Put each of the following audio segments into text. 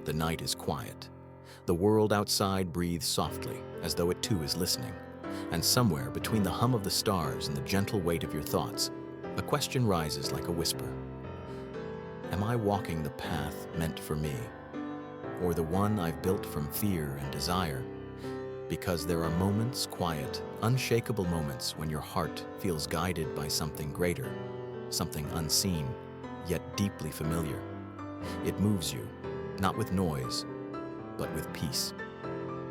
The night is quiet. The world outside breathes softly, as though it too is listening. And somewhere between the hum of the stars and the gentle weight of your thoughts, a question rises like a whisper. Am I walking the path meant for me? Or the one I've built from fear and desire? Because there are moments, quiet, unshakable moments, when your heart feels guided by something greater, something unseen, yet deeply familiar. It moves you, not with noise, but with peace.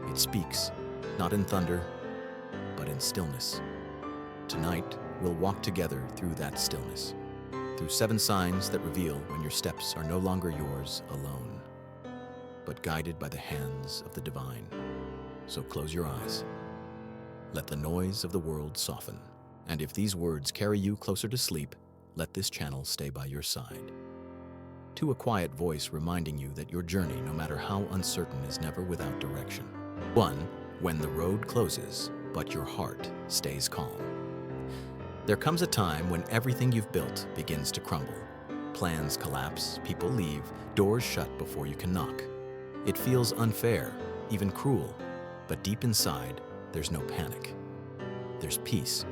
It speaks, not in thunder, but in stillness. Tonight, we'll walk together through that stillness, through 7 signs that reveal when your steps are no longer yours alone, but guided by the hands of the divine. So close your eyes. Let the noise of the world soften. And if these words carry you closer to sleep, let this channel stay by your side. To a quiet voice reminding you that your journey, no matter how uncertain, is never without direction. 1. When the road closes, but your heart stays calm. There comes a time when everything you've built begins to crumble. Plans collapse, people leave, doors shut before you can knock. It feels unfair, even cruel, but deep inside, there's no panic. There's peace,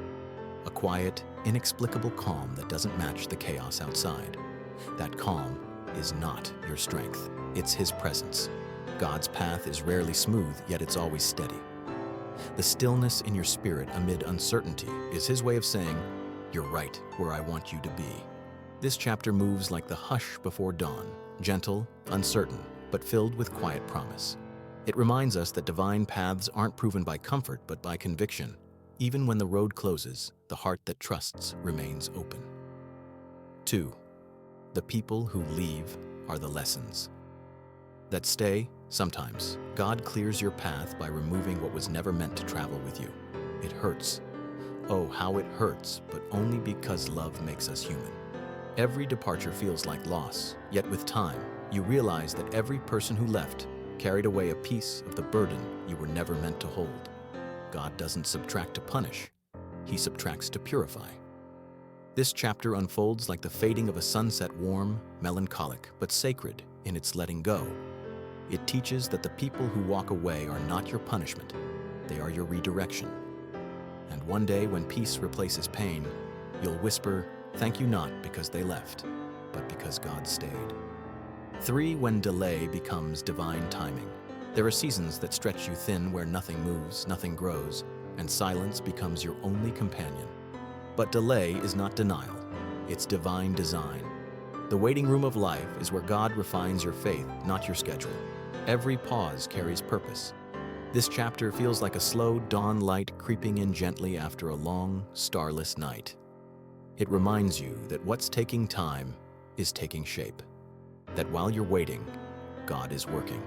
a quiet, inexplicable calm that doesn't match the chaos outside. That calm is not your strength, it's His presence. God's path is rarely smooth, yet it's always steady. The stillness in your spirit amid uncertainty is His way of saying, "You're right where I want you to be." This chapter moves like the hush before dawn, gentle, uncertain, but filled with quiet promise. It reminds us that divine paths aren't proven by comfort, but by conviction. Even when the road closes, the heart that trusts remains open. 2. The people who leave are the lessons that stay. Sometimes, God clears your path by removing what was never meant to travel with you. It hurts. Oh, how it hurts, but only because love makes us human. Every departure feels like loss, yet with time, you realize that every person who left carried away a piece of the burden you were never meant to hold. God doesn't subtract to punish. He subtracts to purify. This chapter unfolds like the fading of a sunset, warm, melancholic, but sacred in its letting go. It teaches that the people who walk away are not your punishment. They are your redirection. And one day when peace replaces pain, you'll whisper, "Thank you, not because they left, but because God stayed." 3. When delay becomes divine timing. There are seasons that stretch you thin, where nothing moves, nothing grows, and silence becomes your only companion. But delay is not denial, it's divine design. The waiting room of life is where God refines your faith, not your schedule. Every pause carries purpose. This chapter feels like a slow dawn light creeping in gently after a long, starless night. It reminds you that what's taking time is taking shape. That while you're waiting, God is working.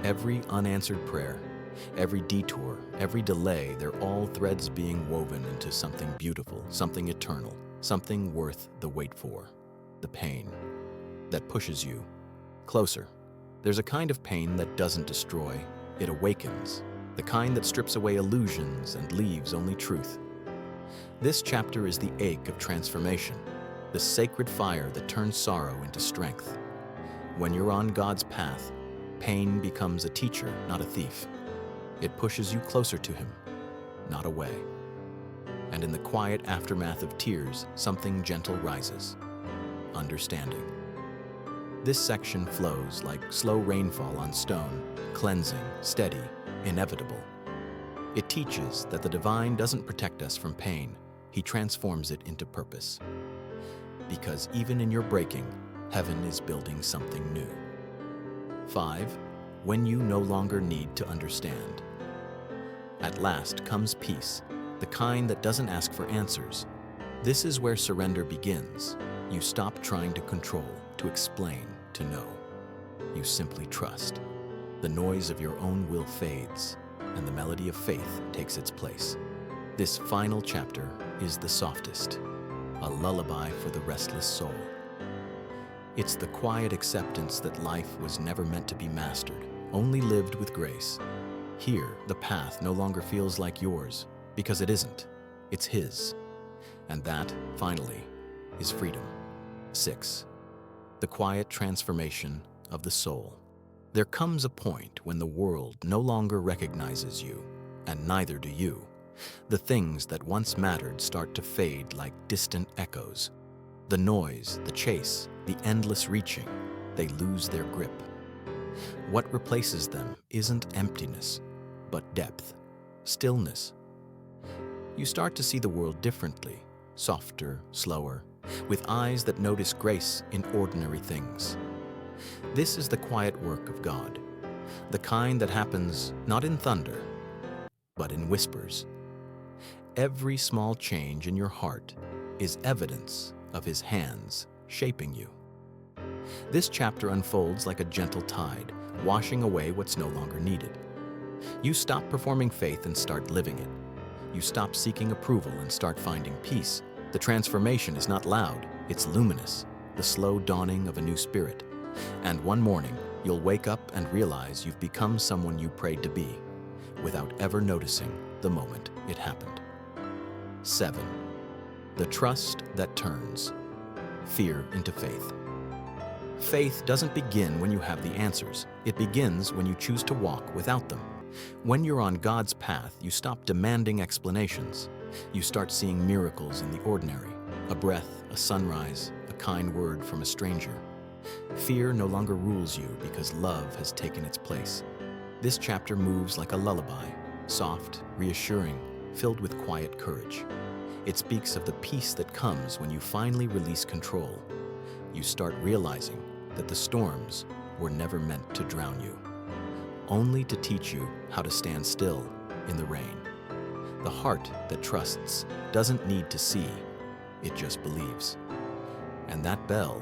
Every unanswered prayer, every detour, every delay, they're all threads being woven into something beautiful, something eternal, something worth the wait for. The pain that pushes you closer. There's a kind of pain that doesn't destroy, it awakens. The kind that strips away illusions and leaves only truth. This chapter is the ache of transformation, the sacred fire that turns sorrow into strength. When you're on God's path, pain becomes a teacher, not a thief. It pushes you closer to Him, not away. And in the quiet aftermath of tears, something gentle rises. Understanding. This section flows like slow rainfall on stone, cleansing, steady, inevitable. It teaches that the divine doesn't protect us from pain, He transforms it into purpose. Because even in your breaking, heaven is building something new. 5. When you no longer need to understand. At last comes peace, the kind that doesn't ask for answers. This is where surrender begins. You stop trying to control, to explain, to know. You simply trust. The noise of your own will fades, and the melody of faith takes its place. This final chapter is the softest, a lullaby for the restless soul. It's the quiet acceptance that life was never meant to be mastered, only lived with grace. Here, the path no longer feels like yours, because it isn't. It's His. And that, finally, is freedom. 6. The quiet transformation of the soul. There comes a point when the world no longer recognizes you, and neither do you. The things that once mattered start to fade like distant echoes. The noise, the chase, the endless reaching, they lose their grip. What replaces them isn't emptiness, but depth, stillness. You start to see the world differently, softer, slower, with eyes that notice grace in ordinary things. This is the quiet work of God, the kind that happens not in thunder, but in whispers. Every small change in your heart is evidence of His hands shaping you. This chapter unfolds like a gentle tide, washing away what's no longer needed. You stop performing faith and start living it. You stop seeking approval and start finding peace. The transformation is not loud, it's luminous, the slow dawning of a new spirit. And one morning, you'll wake up and realize you've become someone you prayed to be, without ever noticing the moment it happened. 7. The trust that turns fear into faith. Faith doesn't begin when you have the answers. It begins when you choose to walk without them. When you're on God's path, you stop demanding explanations. You start seeing miracles in the ordinary, a breath, a sunrise, a kind word from a stranger. Fear no longer rules you because love has taken its place. This chapter moves like a lullaby, soft, reassuring, filled with quiet courage. It speaks of the peace that comes when you finally release control. You start realizing that the storms were never meant to drown you, only to teach you how to stand still in the rain. The heart that trusts doesn't need to see, it just believes. And that bell